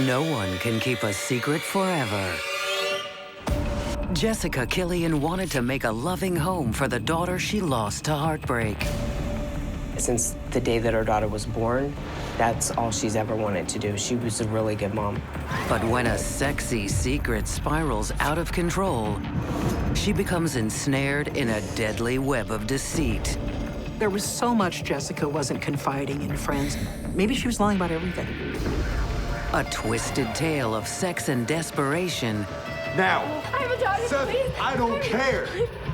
No one can keep a secret forever. Jessica Killian wanted to make a loving home for the daughter she lost to heartbreak. Since the day that her daughter was born, that's all she's ever wanted to do. She was a really good mom. But when a sexy secret spirals out of control, she becomes ensnared in a deadly web of deceit. There was so much Jessica wasn't confiding in friends. Maybe she was lying about everything. A twisted tale of sex and desperation Now, I have a daughter, Seth, please. I don't care.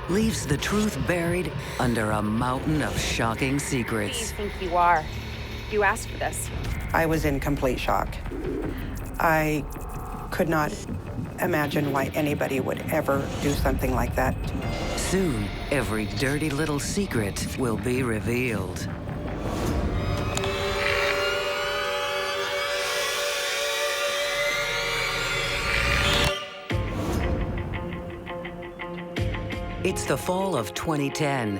leaves the truth buried under a mountain of shocking Who secrets. do you think you are? You asked for this. I was in complete shock. I could not imagine why anybody would ever do something like that. Soon, every dirty little secret will be revealed. It's the fall of 2010.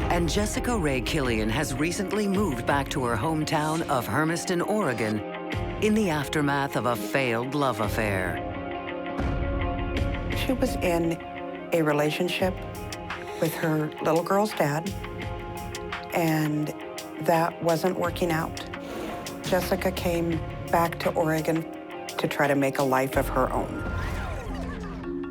And Jessica Ray Killian has recently moved back to her hometown of Hermiston, Oregon, in the aftermath of a failed love affair. She was in a relationship with her little girl's dad, and that wasn't working out. Jessica came back to Oregon to try to make a life of her own.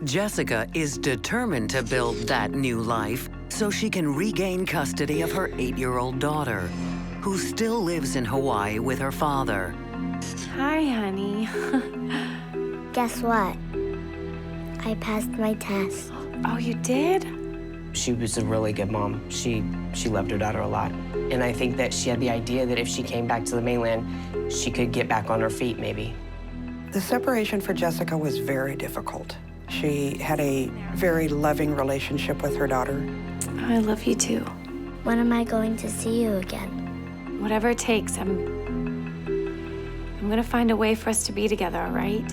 Jessica is determined to build that new life so she can regain custody of her 8-year-old daughter, who still lives in Hawaii with her father. Hi, honey. Guess what? I passed my test. Oh, you did? She was a really good mom. She loved her daughter a lot. And I think that she had the idea that if she came back to the mainland, she could get back on her feet, maybe. The separation for Jessica was very difficult. She had a very loving relationship with her daughter. I love you too. When am I going to see you again? Whatever it takes, I'm gonna find a way for us to be together, all right?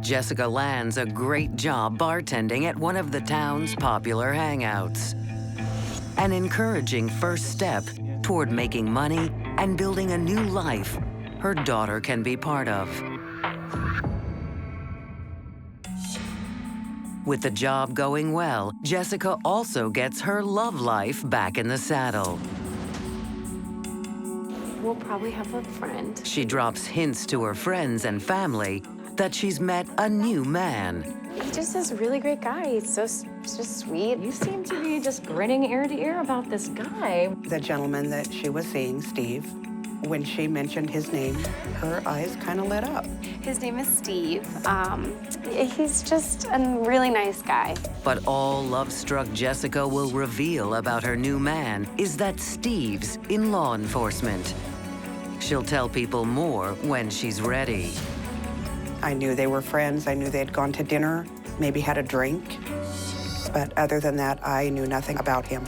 Jessica lands a great job bartending at one of the town's popular hangouts. An encouraging first step toward making money and building a new life her daughter can be part of. With the job going well, Jessica also gets her love life back in the saddle. We'll probably have a friend. She drops hints to her friends and family that she's met a new man. He's just this really great guy. He's just sweet. You seem to be just grinning ear to ear about this guy. The gentleman that she was seeing, Steve, when she mentioned his name, her eyes kind of lit up. His name is Steve. He's just a really nice guy. But all love-struck Jessica will reveal about her new man is that Steve's in law enforcement. She'll tell people more when she's ready. I knew they were friends. I knew they'd gone to dinner, maybe had a drink. But other than that, I knew nothing about him.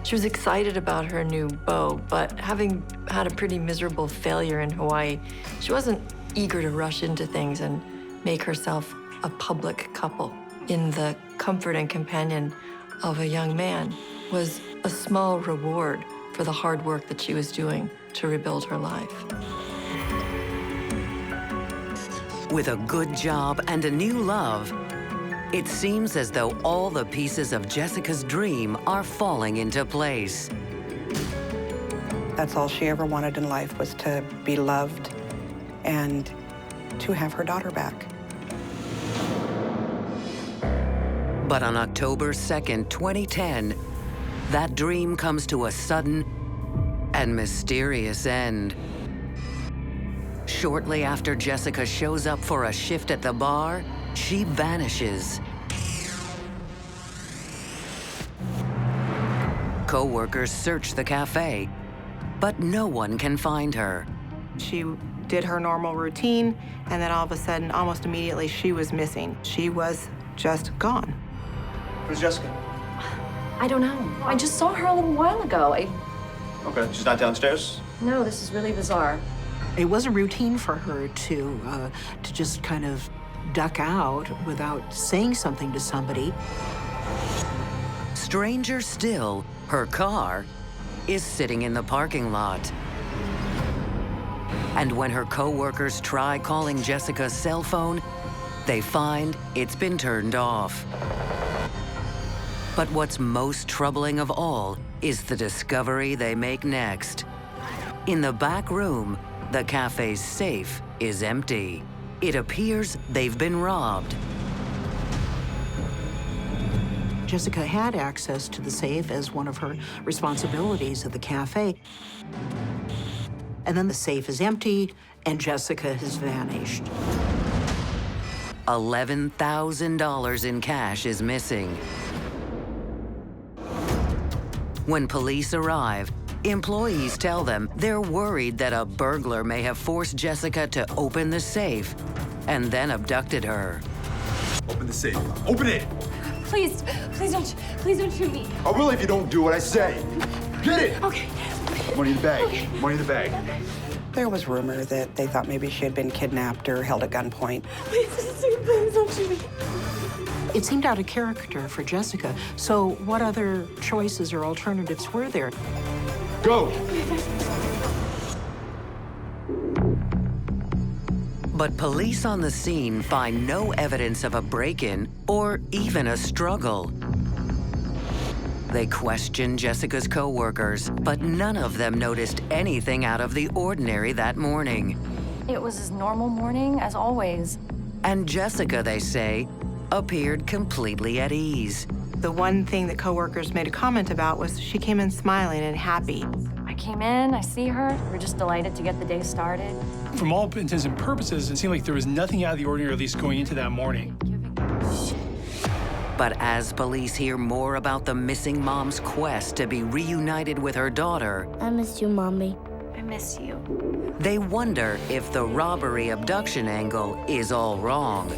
She was excited about her new beau, but having had a pretty miserable failure in Hawaii, she wasn't eager to rush into things and make herself a public couple. In the comfort and companion of a young man was a small reward for the hard work that she was doing to rebuild her life. With a good job and a new love, it seems as though all the pieces of Jessica's dream are falling into place. That's all she ever wanted in life, was to be loved and to have her daughter back. But on October 2nd, 2010, that dream comes to a sudden and mysterious end. Shortly after Jessica shows up for a shift at the bar, she vanishes. Co-workers search the cafe, but no one can find her. She did her normal routine, and then all of a sudden, almost immediately, she was missing. She was just gone. Where's Jessica? I don't know. I just saw her a little while ago. Okay, she's not downstairs? No, this is really bizarre. It was a routine for her to just kind of duck out without saying something to somebody. Stranger still, her car is sitting in the parking lot. And when her co-workers try calling Jessica's cell phone, they find it's been turned off. But what's most troubling of all is the discovery they make next. In the back room, the cafe's safe is empty. It appears they've been robbed. Jessica had access to the safe as one of her responsibilities at the cafe. And then the safe is empty, and Jessica has vanished. $11,000 in cash is missing. When police arrive, employees tell them they're worried that a burglar may have forced Jessica to open the safe and then abducted her. Open the safe. Open it! Please don't shoot me. I will if you don't do what I say. Get it! Okay. Money in the bag. Okay. Money in the bag. There was rumor that they thought maybe she had been kidnapped or held at gunpoint. Please don't shoot me. It seemed out of character for Jessica. So what other choices or alternatives were there? Go! But police on the scene find no evidence of a break-in or even a struggle. They question Jessica's co-workers, but none of them noticed anything out of the ordinary that morning. It was his normal morning, as always. And Jessica, they say, appeared completely at ease. The one thing that coworkers made a comment about was she came in smiling and happy. I came in, I see her. We're just delighted to get the day started. From all intents and purposes, it seemed like there was nothing out of the ordinary, at least going into that morning. But as police hear more about the missing mom's quest to be reunited with her daughter, I miss you, Mommy. I miss you. they wonder if the robbery abduction angle is all wrong.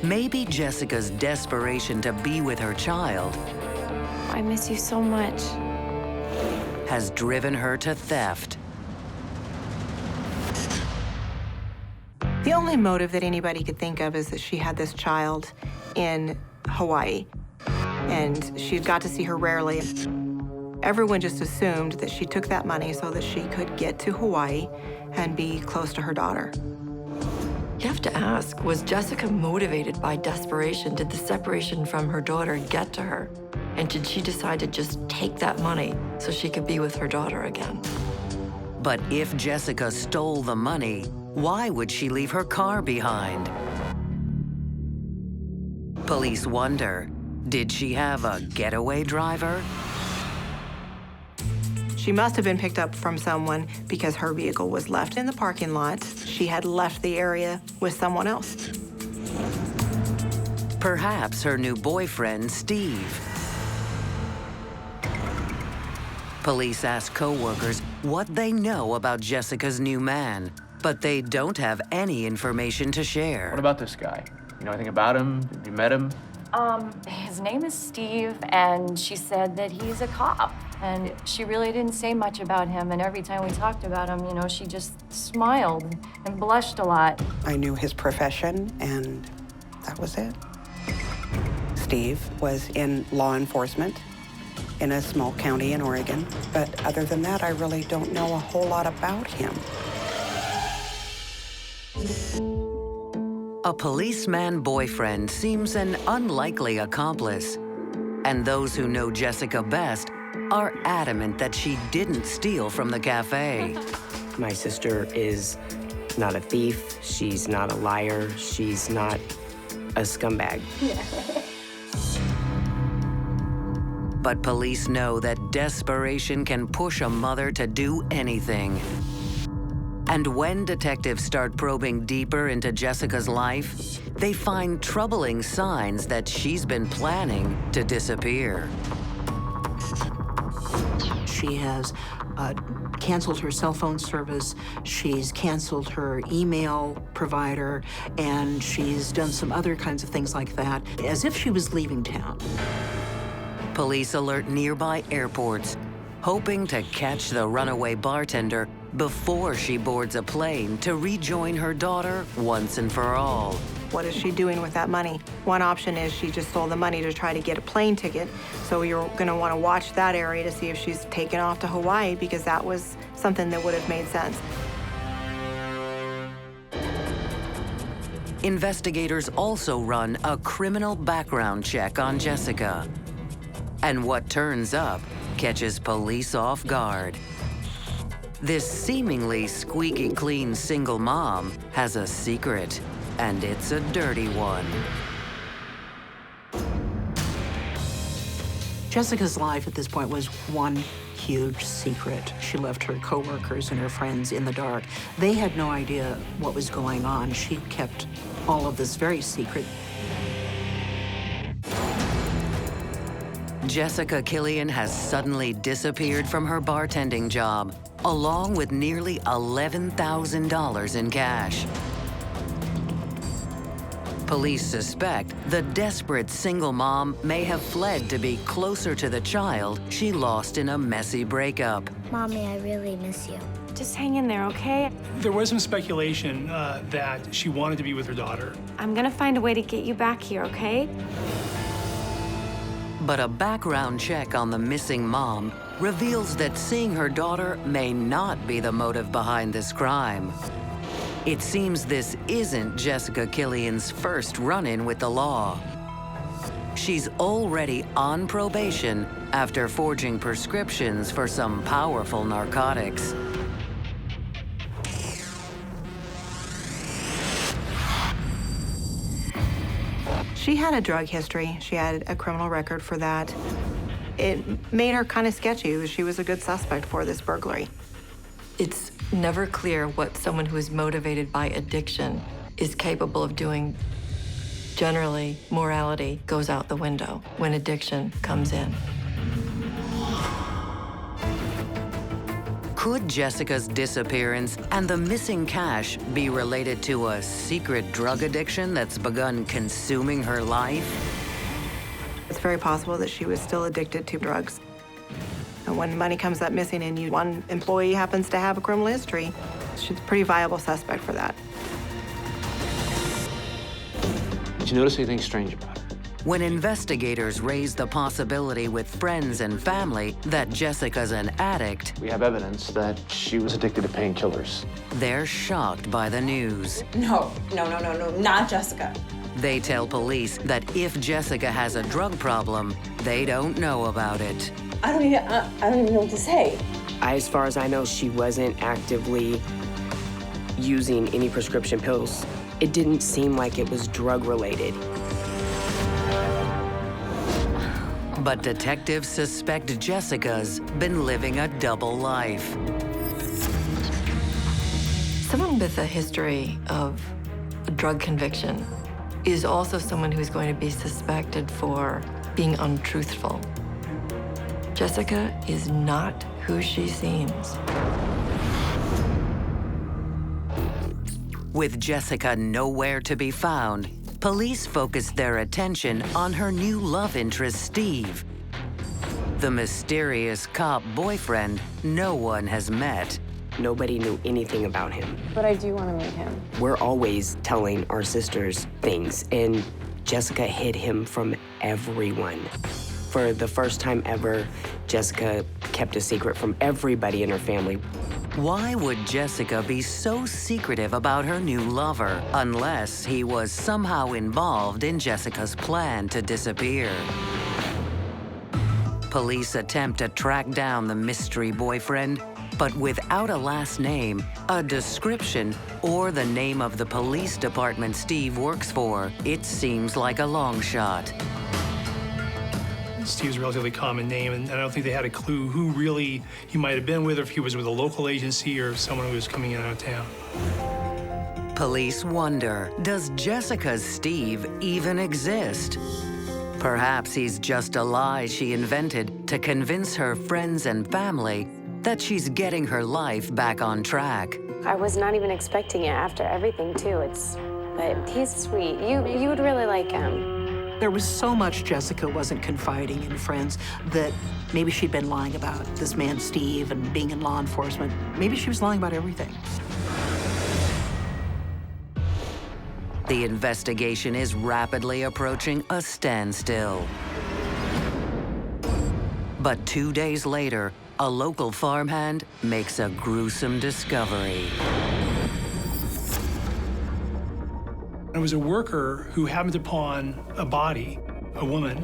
Maybe Jessica's desperation to be with her child I miss you so much. has driven her to theft. The only motive that anybody could think of is that she had this child in Hawaii, and she got to see her rarely. Everyone just assumed that she took that money so that she could get to Hawaii and be close to her daughter. You have to ask, was Jessica motivated by desperation? Did the separation from her daughter get to her? And did she decide to just take that money so she could be with her daughter again? But if Jessica stole the money, why would she leave her car behind? Police wonder, did she have a getaway driver? She must have been picked up from someone because her vehicle was left in the parking lot. She had left the area with someone else. Perhaps her new boyfriend, Steve. Police ask co-workers what they know about Jessica's new man, but they don't have any information to share. What about this guy? You know anything about him? Have you met him? His name is Steve, and she said that he's a cop. And she really didn't say much about him, and every time we talked about him, you know, she just smiled and blushed a lot. I knew his profession, and that was it. Steve was in law enforcement in a small county in Oregon, but other than that, I really don't know a whole lot about him. A policeman boyfriend seems an unlikely accomplice, and those who know Jessica best are adamant that she didn't steal from the cafe. My sister is not a thief. She's not a liar. She's not a scumbag. But police know that desperation can push a mother to do anything. And when detectives start probing deeper into Jessica's life, they find troubling signs that she's been planning to disappear. She has canceled her cell phone service, she's canceled her email provider, and she's done some other kinds of things like that, as if she was leaving town. Police alert nearby airports, hoping to catch the runaway bartender before she boards a plane to rejoin her daughter once and for all. What is she doing with that money? One option is she just stole the money to try to get a plane ticket. So you're gonna wanna watch that area to see if she's taken off to Hawaii, because that was something that would have made sense. Investigators also run a criminal background check on Jessica. And what turns up catches police off guard. This seemingly squeaky clean single mom has a secret, and it's a dirty one. Jessica's life at this point was one huge secret. She left her coworkers and her friends in the dark. They had no idea what was going on. She'd kept all of this very secret. Jessica Killian has suddenly disappeared from her bartending job, along with nearly $11,000 in cash. Police suspect the desperate single mom may have fled to be closer to the child she lost in a messy breakup. Mommy, I really miss you. Just hang in there, okay? There was some speculation that she wanted to be with her daughter. I'm gonna find a way to get you back here, okay? But a background check on the missing mom reveals that seeing her daughter may not be the motive behind this crime. It seems this isn't Jessica Killian's first run-in with the law. She's already on probation after forging prescriptions for some powerful narcotics. She had a drug history. She had a criminal record for that. It made her kind of sketchy. She was a good suspect for this burglary. It's never clear what someone who is motivated by addiction is capable of doing. Generally, morality goes out the window when addiction comes in. Could Jessica's disappearance and the missing cash be related to a secret drug addiction that's begun consuming her life? It's very possible that she was still addicted to drugs. And when money comes up missing and one employee happens to have a criminal history, she's a pretty viable suspect for that. Did you notice anything strange about her? When investigators raise the possibility with friends and family that Jessica's an addict, We have evidence that she was addicted to painkillers. they're shocked by the news. No, not Jessica. They tell police that if Jessica has a drug problem, they don't know about it. I don't even know what to say. As far as I know, she wasn't actively using any prescription pills. It didn't seem like it was drug-related. But detectives suspect Jessica's been living a double life. Someone with a history of a drug conviction is also someone who's going to be suspected for being untruthful. Jessica is not who she seems. With Jessica nowhere to be found, police focused their attention on her new love interest, Steve, the mysterious cop boyfriend no one has met. Nobody knew anything about him. But I do want to meet him. We're always telling our sisters things, and Jessica hid him from everyone. For the first time ever, Jessica kept a secret from everybody in her family. Why would Jessica be so secretive about her new lover unless he was somehow involved in Jessica's plan to disappear? Police attempt to track down the mystery boyfriend, but without a last name, a description, or the name of the police department Steve works for, it seems like a long shot. Steve's a relatively common name, and I don't think they had a clue who really he might have been with, or if he was with a local agency or someone who was coming in out of town. Police wonder, does Jessica's Steve even exist? Perhaps he's just a lie she invented to convince her friends and family that she's getting her life back on track. I was not even expecting it after everything, too. But he's sweet. You would really like him. There was so much Jessica wasn't confiding in friends that maybe she'd been lying about this man, Steve, and being in law enforcement. Maybe she was lying about everything. The investigation is rapidly approaching a standstill. But 2 days later, a local farmhand makes a gruesome discovery. It was a worker who happened upon a body, a woman,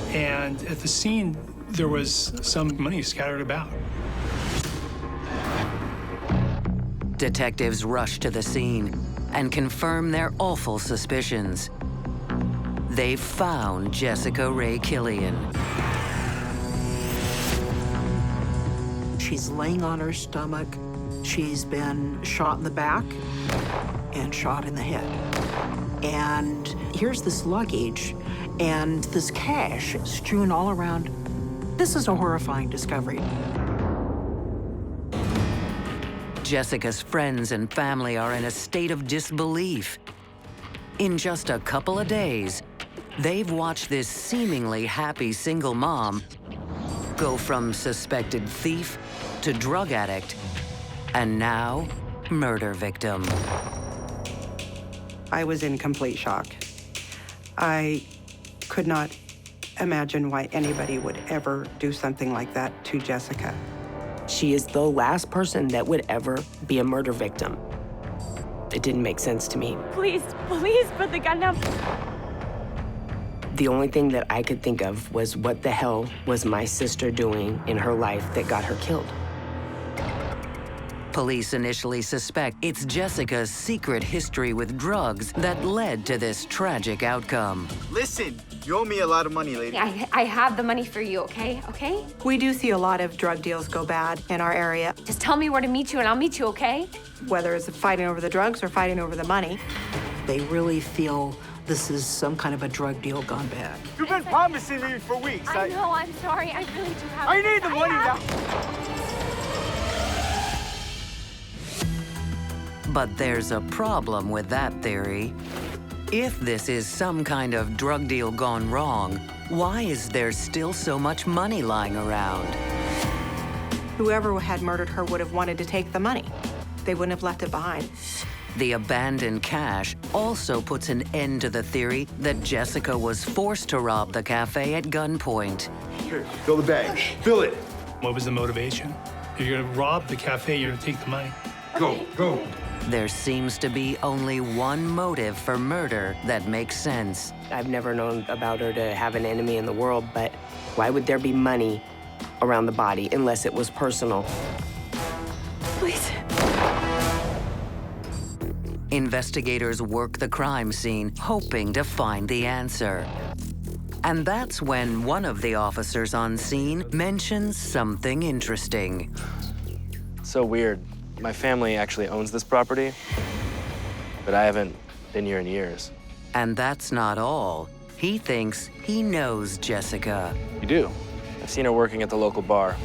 and at the scene, there was some money scattered about. Detectives rush to the scene and confirm their awful suspicions. They've found Jessica Ray Killian. She's laying on her stomach. She's been shot in the back and shot in the head. And here's this luggage and this cash strewn all around. This is a horrifying discovery. Jessica's friends and family are in a state of disbelief. In just a couple of days, they've watched this seemingly happy single mom go from suspected thief to drug addict, and now murder victim. I was in complete shock. I could not imagine why anybody would ever do something like that to Jessica. She is the last person that would ever be a murder victim. It didn't make sense to me. Please, please put the gun down. The only thing that I could think of was what the hell was my sister doing in her life that got her killed? Police initially suspect it's Jessica's secret history with drugs that led to this tragic outcome. Listen, you owe me a lot of money, lady. I have the money for you, okay? Okay? We do see a lot of drug deals go bad in our area, Just tell me where to meet you and I'll meet you, okay? whether it's fighting over the drugs or fighting over the money. They really feel this is some kind of a drug deal gone bad. You've been promising me for weeks. I know, I'm sorry. I really do have I need the money now. But there's a problem with that theory. If this is some kind of drug deal gone wrong, why is there still so much money lying around? Whoever had murdered her would have wanted to take the money. They wouldn't have left it behind. The abandoned cash also puts an end to the theory that Jessica was forced to rob the cafe at gunpoint. Here, fill the bag. Fill it. What was the motivation? If you're gonna rob the cafe, you're gonna take the money. Go, go. There seems to be only one motive for murder that makes sense. I've never known about her to have an enemy in the world, but why would there be money around the body unless it was personal? Please. Investigators work the crime scene, hoping to find the answer. And that's when one of the officers on scene mentions something interesting. So weird. My family actually owns this property, but I haven't been here in years. And that's not all. He thinks he knows Jessica. You do? I've seen her working at the local bar.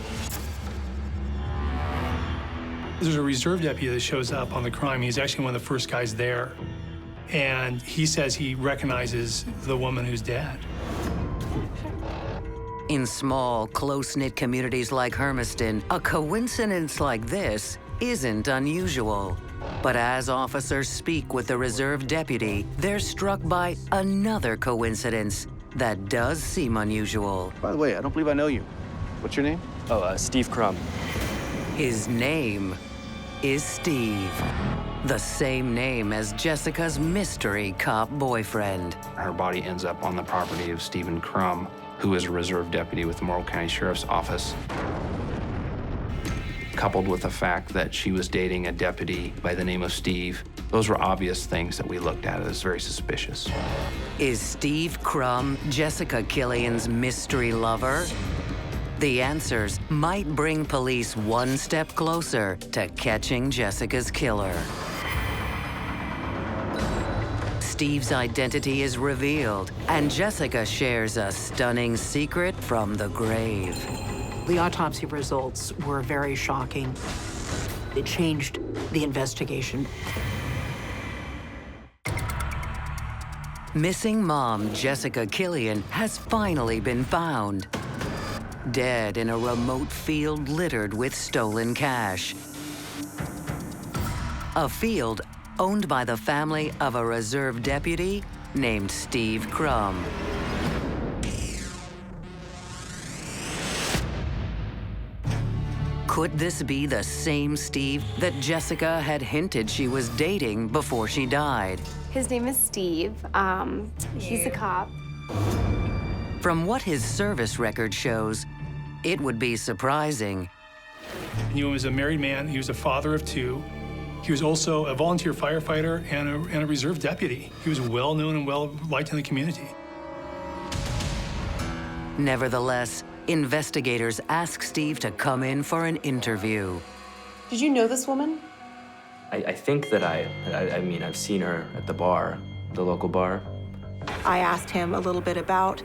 There's a reserve deputy that shows up on the crime. He's actually one of the first guys there. And he says he recognizes the woman who's dead. In small, close-knit communities like Hermiston, a coincidence like this isn't unusual. But as officers speak with the reserve deputy, they're struck by another coincidence that does seem unusual. By the way, I don't believe I know you. What's your name? Oh, Steve Crumb. His name is Steve, the same name as Jessica's mystery cop boyfriend. Her body ends up on the property of Stephen Crumb, who is a reserve deputy with the Morrill County Sheriff's Office. Coupled with the fact that she was dating a deputy by the name of Steve, those were obvious things that we looked at as very suspicious. Is Steve Crumb Jessica Killian's mystery lover? The answers might bring police one step closer to catching Jessica's killer. Steve's identity is revealed, and Jessica shares a stunning secret from the grave. The autopsy results were very shocking. It changed the investigation. Missing mom Jessica Killian has finally been found. Dead in a remote field littered with stolen cash. A field owned by the family of a reserve deputy named Steve Crumb. Could this be the same Steve that Jessica had hinted she was dating before she died? His name is Steve. He's a cop. From what his service record shows, it would be surprising. He was a married man. He was a father of 2. He was also a volunteer firefighter and a reserve deputy. He was well-known and well-liked in the community. Nevertheless, investigators ask Steve to come in for an interview. Did you know this woman? I think that I mean, I've seen her at the bar, the local bar. I asked him a little bit about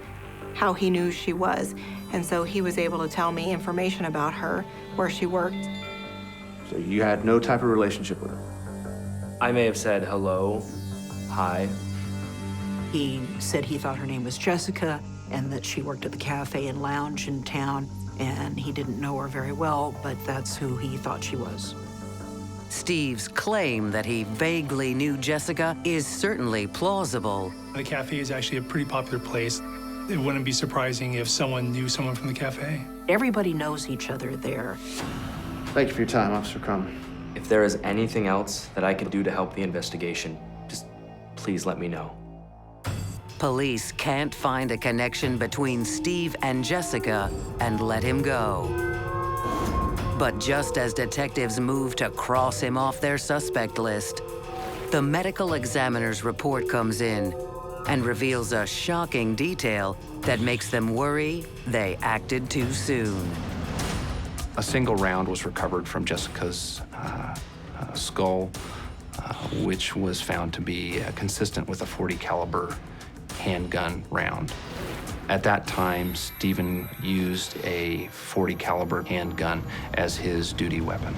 how he knew she was, and so he was able to tell me information about her, where she worked. So you had no type of relationship with her? I may have said hello, hi. He said he thought her name was Jessica and that she worked at the cafe and lounge in town, and he didn't know her very well, but that's who he thought she was. Steve's claim that he vaguely knew Jessica is certainly plausible. The cafe is actually a pretty popular place. It wouldn't be surprising if someone knew someone from the cafe. Everybody knows each other there. Thank you for your time, Officer Crumb. If there is anything else that I could do to help the investigation, just please let me know. Police can't find a connection between Steve and Jessica and let him go. But just as detectives move to cross him off their suspect list, the medical examiner's report comes in and reveals a shocking detail that makes them worry they acted too soon. A single round was recovered from Jessica's skull, which was found to be consistent with a .40 caliber handgun round. At that time, Stephen used a .40 caliber handgun as his duty weapon.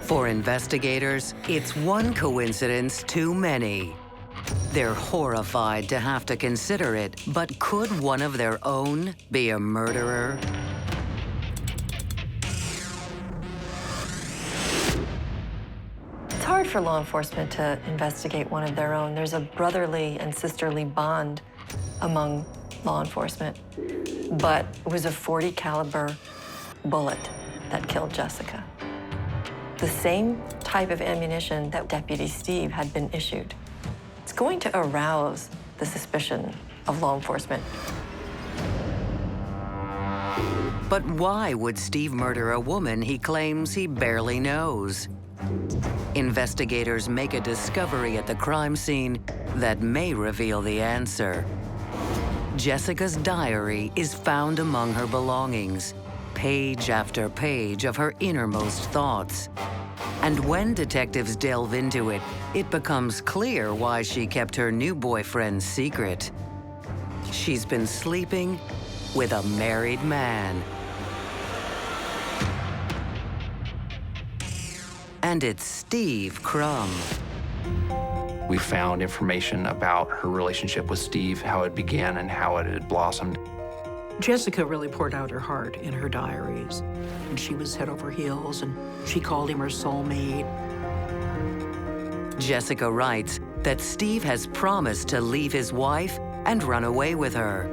For investigators, it's one coincidence too many. They're horrified to have to consider it, but could one of their own be a murderer? It's hard for law enforcement to investigate one of their own. There's a brotherly and sisterly bond among law enforcement. But it was a .40 caliber bullet that killed Jessica. The same type of ammunition that Deputy Steve had been issued. It's going to arouse the suspicion of law enforcement. But why would Steve murder a woman he claims he barely knows? Investigators make a discovery at the crime scene that may reveal the answer. Jessica's diary is found among her belongings, page after page of her innermost thoughts. And when detectives delve into it, it becomes clear why she kept her new boyfriend secret. She's been sleeping with a married man. And it's Steve Crumb. We found information about her relationship with Steve, how it began and how it had blossomed. Jessica really poured out her heart in her diaries. And she was head over heels, and she called him her soulmate. Jessica writes that Steve has promised to leave his wife and run away with her.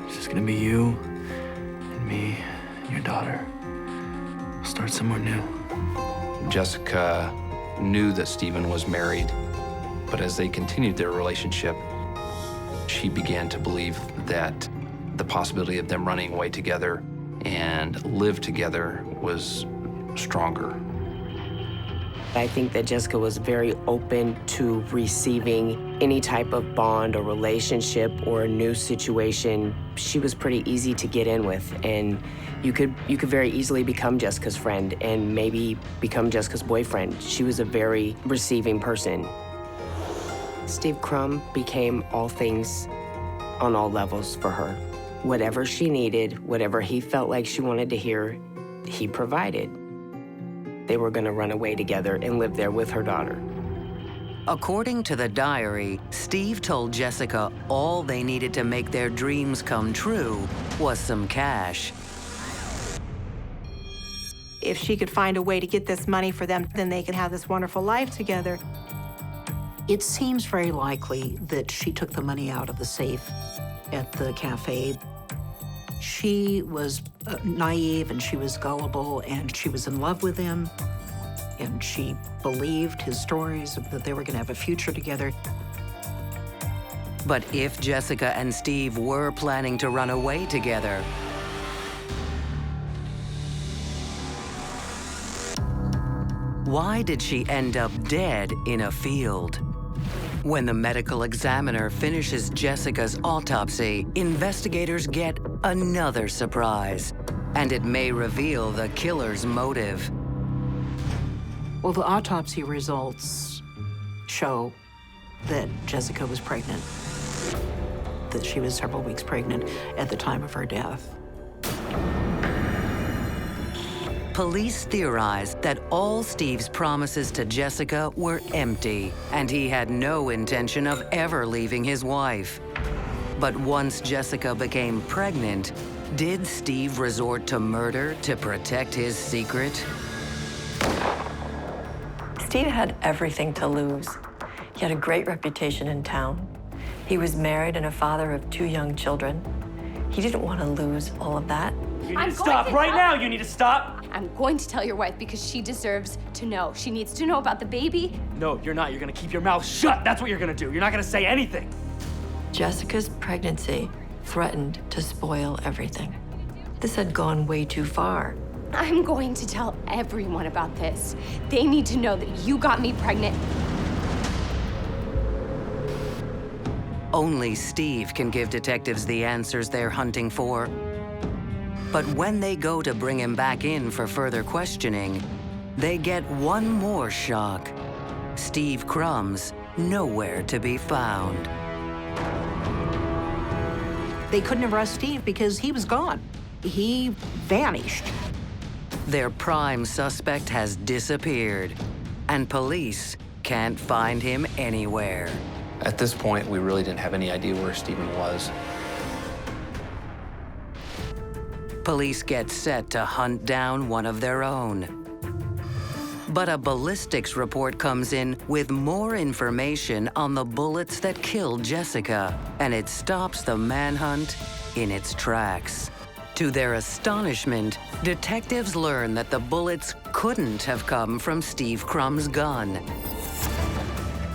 It's just gonna be you and me and your daughter. We'll start somewhere new. Jessica knew that Stephen was married, but as they continued their relationship, she began to believe that the possibility of them running away together and live together was stronger. I think that Jessica was very open to receiving any type of bond or relationship or a new situation. She was pretty easy to get in with, and you could very easily become Jessica's friend and maybe become Jessica's boyfriend. She was a very receiving person. Steve Crumb became all things on all levels for her. Whatever she needed, whatever he felt like she wanted to hear, he provided. They were gonna run away together and live there with her daughter. According to the diary, Steve told Jessica all they needed to make their dreams come true was some cash. If she could find a way to get this money for them, then they can have this wonderful life together. It seems very likely that she took the money out of the safe at the cafe. She was naive and she was gullible and she was in love with him and she believed his stories that they were going to have a future together. But if Jessica and Steve were planning to run away together, why did she end up dead in a field? When the medical examiner finishes Jessica's autopsy, investigators get another surprise, and it may reveal the killer's motive. Well, the autopsy results show that Jessica was pregnant, that she was several weeks pregnant at the time of her death. Police theorize that all Steve's promises to Jessica were empty, and he had no intention of ever leaving his wife. But once Jessica became pregnant, did Steve resort to murder to protect his secret? Steve had everything to lose. He had a great reputation in town. He was married and a father of 2 young children. He didn't want to lose all of that. You need to stop right now. You need to stop. I'm going to tell your wife because she deserves to know. She needs to know about the baby. No, you're not. You're gonna keep your mouth shut. That's what you're gonna do. You're not gonna say anything. Jessica's pregnancy threatened to spoil everything. This had gone way too far. I'm going to tell everyone about this. They need to know that you got me pregnant. Only Steve can give detectives the answers they're hunting for. But when they go to bring him back in for further questioning, they get one more shock. Steve Crumb's nowhere to be found. They couldn't arrest Steve because he was gone. He vanished. Their prime suspect has disappeared, and police can't find him anywhere. At this point, we really didn't have any idea where Stephen was. Police get set to hunt down one of their own. But a ballistics report comes in with more information on the bullets that killed Jessica, and it stops the manhunt in its tracks. To their astonishment, detectives learn that the bullets couldn't have come from Steve Crumb's gun.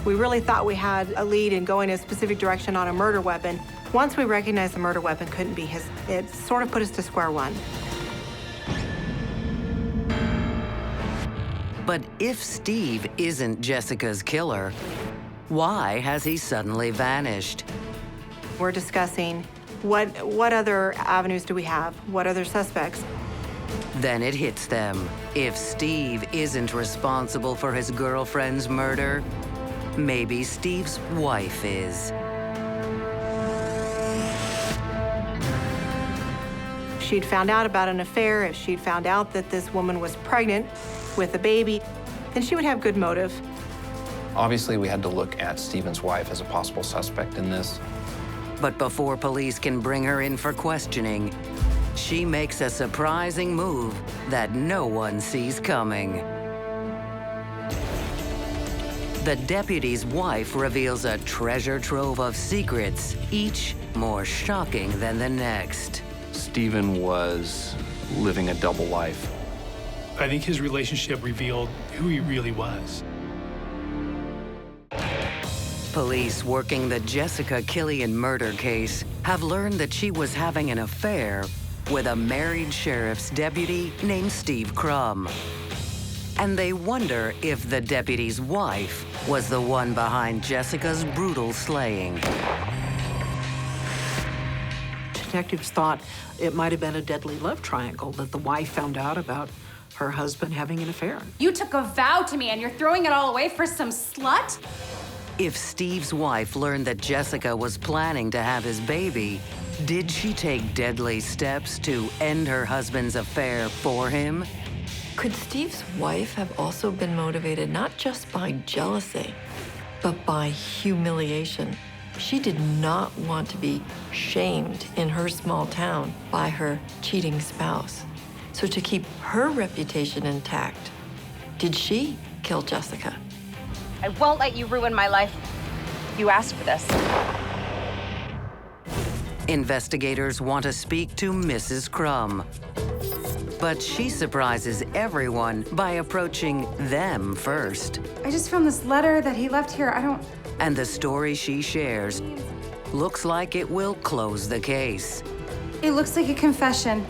We really thought we had a lead in going a specific direction on a murder weapon. Once we recognized the murder weapon couldn't be his, it sort of put us to square one. But if Steve isn't Jessica's killer, why has he suddenly vanished? We're discussing what other avenues do we have? What other suspects? Then it hits them. If Steve isn't responsible for his girlfriend's murder, maybe Steve's wife is. If she'd found out about an affair, if she'd found out that this woman was pregnant with a baby, then she would have good motive. Obviously, we had to look at Stephen's wife as a possible suspect in this. But before police can bring her in for questioning, she makes a surprising move that no one sees coming. The deputy's wife reveals a treasure trove of secrets, each more shocking than the next. Stephen was living a double life. I think his relationship revealed who he really was. Police working the Jessica Killian murder case have learned that she was having an affair with a married sheriff's deputy named Steve Crumb. And they wonder if the deputy's wife was the one behind Jessica's brutal slaying. Detectives thought it might have been a deadly love triangle, that the wife found out about her husband having an affair. You took a vow to me and you're throwing it all away for some slut? If Steve's wife learned that Jessica was planning to have his baby, did she take deadly steps to end her husband's affair for him? Could Steve's wife have also been motivated not just by jealousy, but by humiliation? She did not want to be shamed in her small town by her cheating spouse. So So to keep her reputation intact, did she kill Jessica? I won't let you ruin my life. You asked for this. Investigators want to speak to Mrs. Crumb. But she surprises everyone by approaching them first. I just found this letter that he left here. And the story she shares looks like it will close the case. It looks like a confession.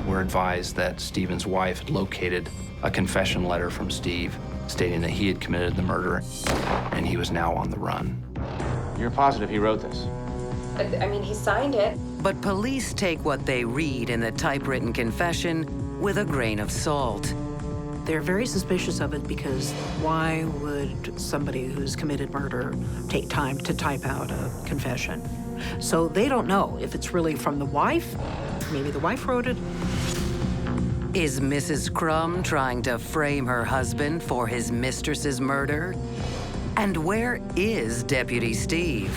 We're advised that Stephen's wife had located a confession letter from Steve stating that he had committed the murder and he was now on the run. You're positive he wrote this? I mean, he signed it. But police take what they read in the typewritten confession with a grain of salt. They're very suspicious of it because why would somebody who's committed murder take time to type out a confession? So they don't know if it's really from the wife. Maybe the wife wrote it. Is Mrs. Crumb trying to frame her husband for his mistress's murder? And where is Deputy Steve?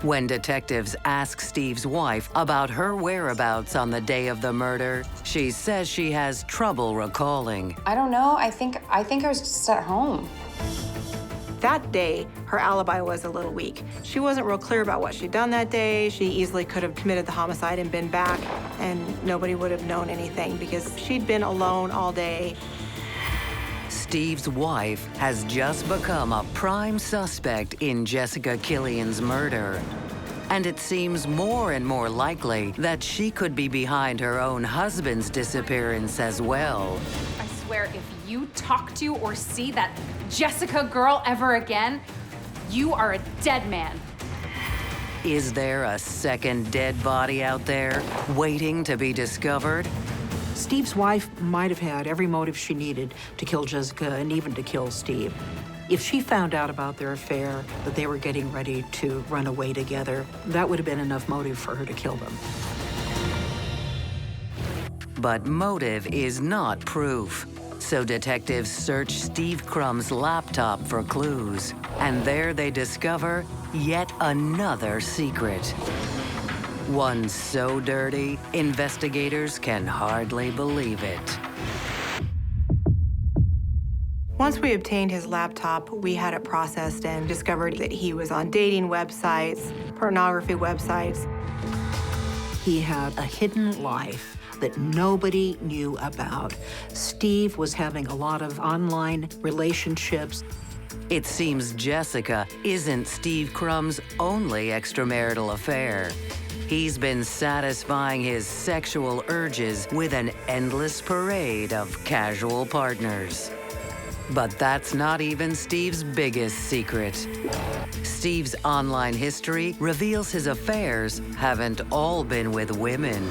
When detectives ask Steve's wife about her whereabouts on the day of the murder, she says she has trouble recalling. I don't know. I think I was just at home. That day, her alibi was a little weak. She wasn't real clear about what she'd done that day. She easily could have committed the homicide and been back, and nobody would have known anything because she'd been alone all day. Steve's wife has just become a prime suspect in Jessica Killian's murder. And it seems more and more likely that she could be behind her own husband's disappearance as well. I swear, if you talk to or see that Jessica girl ever again, you are a dead man. Is there a second dead body out there waiting to be discovered? Steve's wife might have had every motive she needed to kill Jessica and even to kill Steve. If she found out about their affair, that they were getting ready to run away together, that would have been enough motive for her to kill them. But motive is not proof. So detectives search Steve Crumb's laptop for clues. And there they discover yet another secret. One so dirty, investigators can hardly believe it. Once we obtained his laptop, we had it processed and discovered that he was on dating websites, pornography websites. He had a hidden life that nobody knew about. Steve was having a lot of online relationships. It seems Jessica isn't Steve Crumb's only extramarital affair. He's been satisfying his sexual urges with an endless parade of casual partners. But that's not even Steve's biggest secret. Steve's online history reveals his affairs haven't all been with women.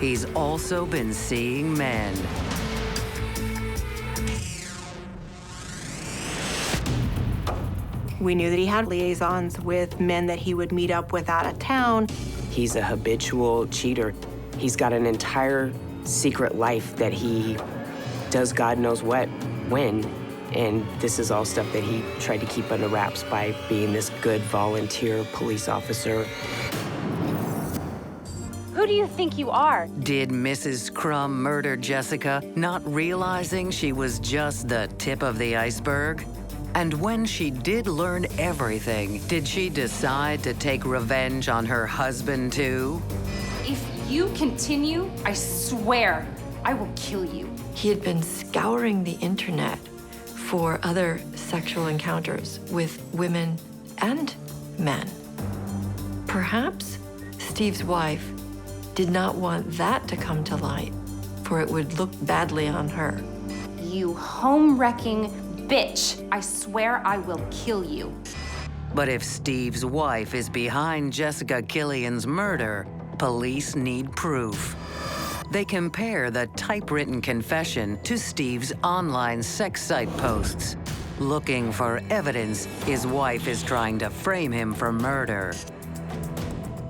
He's also been seeing men. We knew that he had liaisons with men that he would meet up with out of town. He's a habitual cheater. He's got an entire secret life that he does God knows what, when. And this is all stuff that he tried to keep under wraps by being this good volunteer police officer. Who do you think you are? Did Mrs. Crumb murder Jessica, not realizing she was just the tip of the iceberg? And when she did learn everything, did she decide to take revenge on her husband too? If you continue, I swear, I will kill you. He had been scouring the internet for other sexual encounters with women and men. Perhaps Steve's wife did not want that to come to light, for it would look badly on her. You home-wrecking bitch. I swear I will kill you. But if Steve's wife is behind Jessica Killian's murder, police need proof. They compare the typewritten confession to Steve's online sex site posts, looking for evidence his wife is trying to frame him for murder.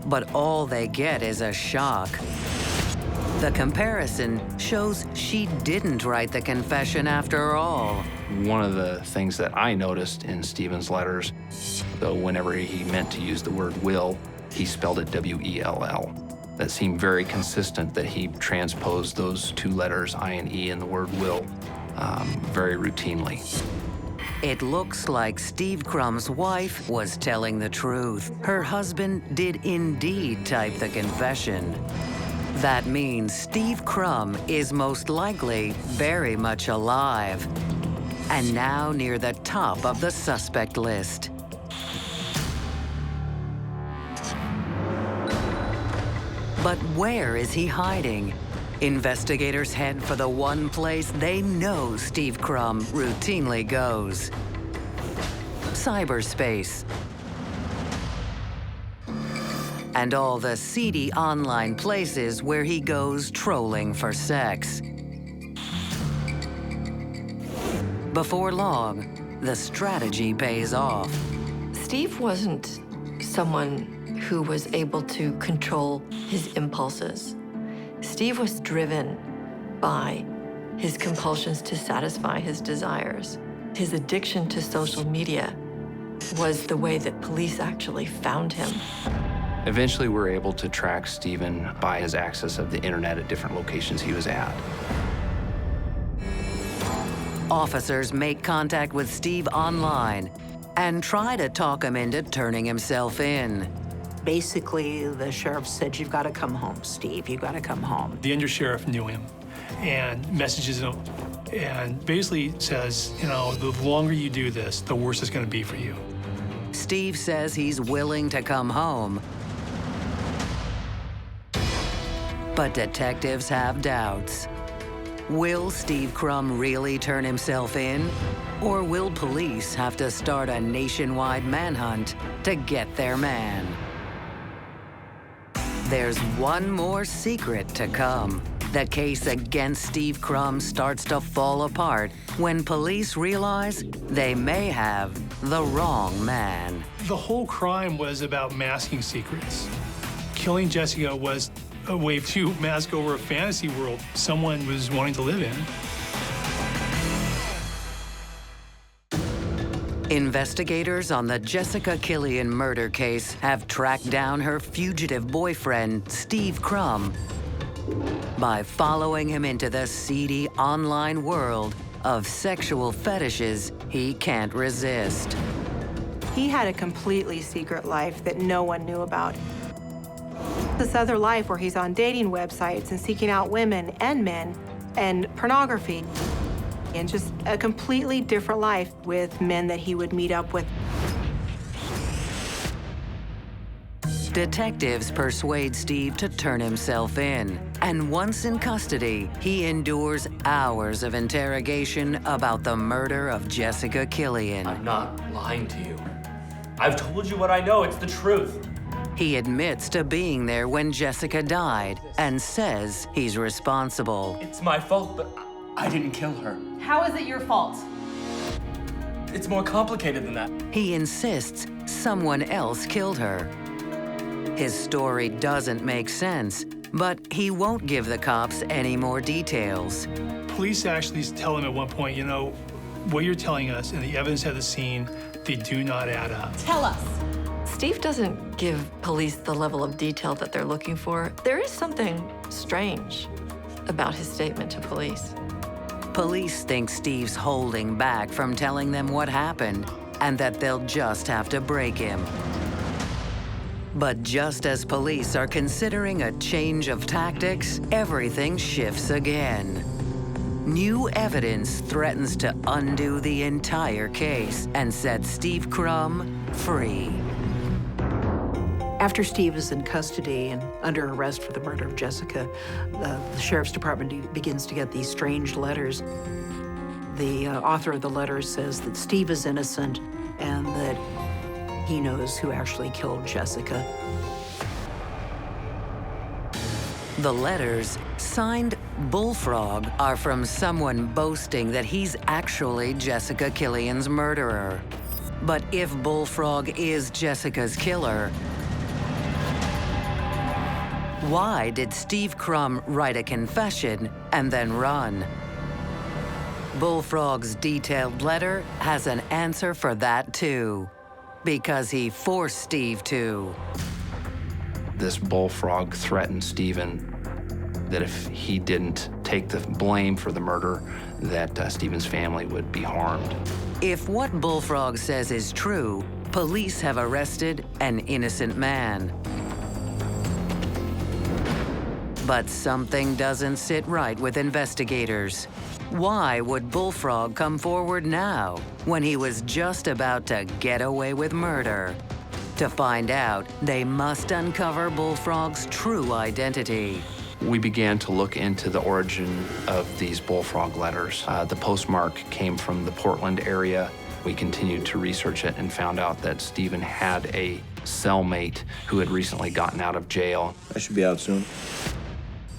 But all they get is a shock. The comparison shows she didn't write the confession after all. One of the things that I noticed in Stephen's letters, though whenever he meant to use the word will, he spelled it W-E-L-L. That seemed very consistent that he transposed those two letters, I and E, in the word will very routinely. It looks like Steve Crumb's wife was telling the truth. Her husband did indeed type the confession. That means Steve Crumb is most likely very much alive, and now near the top of the suspect list. But where is he hiding? Investigators head for the one place they know Steve Crumb routinely goes: cyberspace. And all the seedy online places where he goes trolling for sex. Before long, the strategy pays off. Steve wasn't someone who was able to control his impulses. Steve was driven by his compulsions to satisfy his desires. His addiction to social media was the way that police actually found him. Eventually, we were able to track Stephen by his access of the internet at different locations he was at. Officers make contact with Steve online and try to talk him into turning himself in. Basically, the sheriff said, "You've got to come home, Steve. You've got to come home." The undersheriff knew him and messages him and basically says, you know, the longer you do this, the worse it's going to be for you. Steve says he's willing to come home, but detectives have doubts. Will Steve Crumb really turn himself in? Or will police have to start a nationwide manhunt to get their man? There's one more secret to come. The case against Steve Crumb starts to fall apart when police realize they may have the wrong man. The whole crime was about masking secrets. Killing Jessica was a way to mask over a fantasy world someone was wanting to live in. Investigators on the Jessica Killian murder case have tracked down her fugitive boyfriend, Steve Crumb, by following him into the seedy online world of sexual fetishes he can't resist. He had a completely secret life that no one knew about. This other life where he's on dating websites and seeking out women and men and pornography, and just a completely different life with men that he would meet up with. Detectives persuade Steve to turn himself in, and once in custody, he endures hours of interrogation about the murder of Jessica Killian. I'm not lying to you. I've told you what I know. It's the truth. He admits to being there when Jessica died and says he's responsible. It's my fault, but I didn't kill her. How is it your fault? It's more complicated than that. He insists someone else killed her. His story doesn't make sense, but he won't give the cops any more details. Police actually tell him at one point, you know, what you're telling us and the evidence at the scene, they do not add up. Tell us. Steve doesn't give police the level of detail that they're looking for. There is something strange about his statement to police. Police think Steve's holding back from telling them what happened and that they'll just have to break him. But just as police are considering a change of tactics, everything shifts again. New evidence threatens to undo the entire case and set Steve Crumb free. After Steve is in custody and under arrest for the murder of Jessica, the sheriff's department begins to get these strange letters. The author of the letter says that Steve is innocent and that he knows who actually killed Jessica. The letters, signed Bullfrog, are from someone boasting that he's actually Jessica Killian's murderer. But if Bullfrog is Jessica's killer, why did Steve Crumb write a confession and then run? Bullfrog's detailed letter has an answer for that too, because he forced Steve to. this Bullfrog threatened Stephen that if he didn't take the blame for the murder, that Stephen's family would be harmed. If what Bullfrog says is true, police have arrested an innocent man. But something doesn't sit right with investigators. Why would Bullfrog come forward now, when he was just about to get away with murder? To find out, they must uncover Bullfrog's true identity. We began to look into the origin of these Bullfrog letters. The postmark came from the Portland area. We continued to research it and found out that Stephen had a cellmate who had recently gotten out of jail. I should be out soon.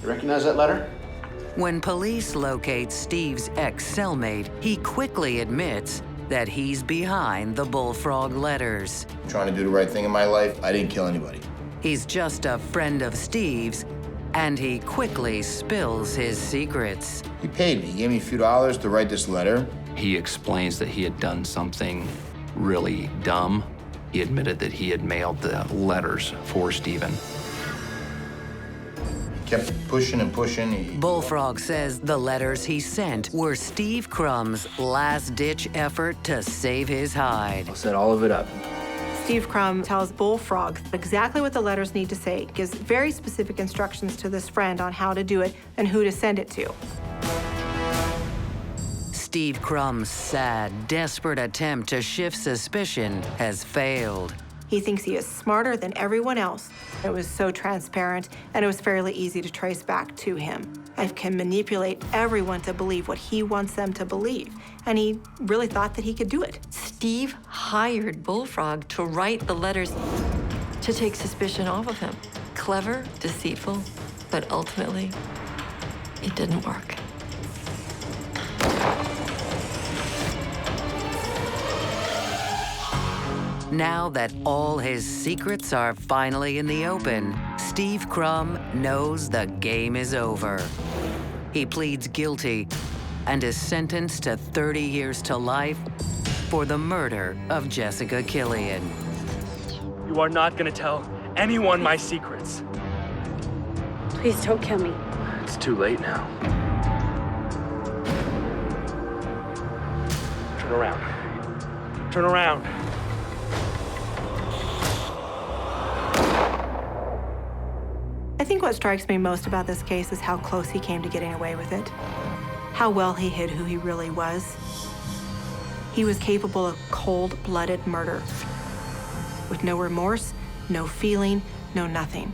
You recognize that letter? When police locate Steve's ex-cellmate, he quickly admits that he's behind the Bullfrog letters. I'm trying to do the right thing in my life. I didn't kill anybody. He's just a friend of Steve's, and he quickly spills his secrets. He paid me. He gave me a few dollars to write this letter. He explains that he had done something really dumb. He admitted that he had mailed the letters for Stephen. Kept pushing and pushing. Bullfrog says the letters he sent were Steve Crumb's last-ditch effort to save his hide. I'll set all of it up. Steve Crumb tells Bullfrog exactly what the letters need to say, gives very specific instructions to this friend on how to do it and who to send it to. Steve Crumb's sad, desperate attempt to shift suspicion has failed. He thinks he is smarter than everyone else. It was so transparent, and it was fairly easy to trace back to him. And can manipulate everyone to believe what he wants them to believe. And he really thought that he could do it. Steve hired Bullfrog to write the letters to take suspicion off of him. Clever, deceitful, but ultimately, it didn't work. Now that all his secrets are finally in the open, Steve Crumb knows the game is over. He pleads guilty and is sentenced to 30 years to life for the murder of Jessica Killian. You are not gonna tell anyone my secrets. Please don't kill me. It's too late now. Turn around. Turn around. I think what strikes me most about this case is how close he came to getting away with it. How well he hid who he really was. He was capable of cold-blooded murder. With no remorse, no feeling, no nothing.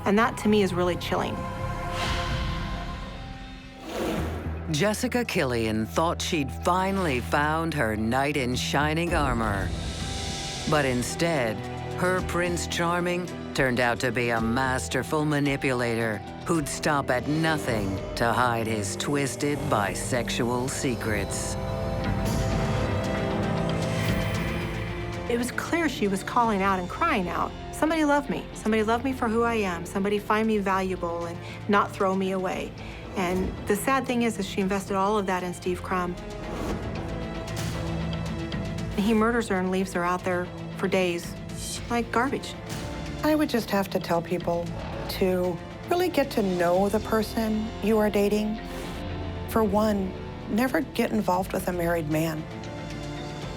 And that, to me, is really chilling. Jessica Killian thought she'd finally found her knight in shining armor. But instead, her Prince Charming turned out to be a masterful manipulator who'd stop at nothing to hide his twisted bisexual secrets. It was clear she was calling out and crying out. Somebody love me. Somebody love me for who I am. Somebody find me valuable and not throw me away. And the sad thing is she invested all of that in Steve Crumb. And he murders her and leaves her out there for days like garbage. I would just have to tell people to really get to know the person you are dating. For one, never get involved with a married man.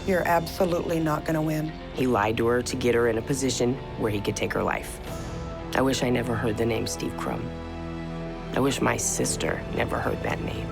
You're absolutely not gonna win. He lied to her to get her in a position where he could take her life. I wish I never heard the name Steve Crumb. I wish my sister never heard that name.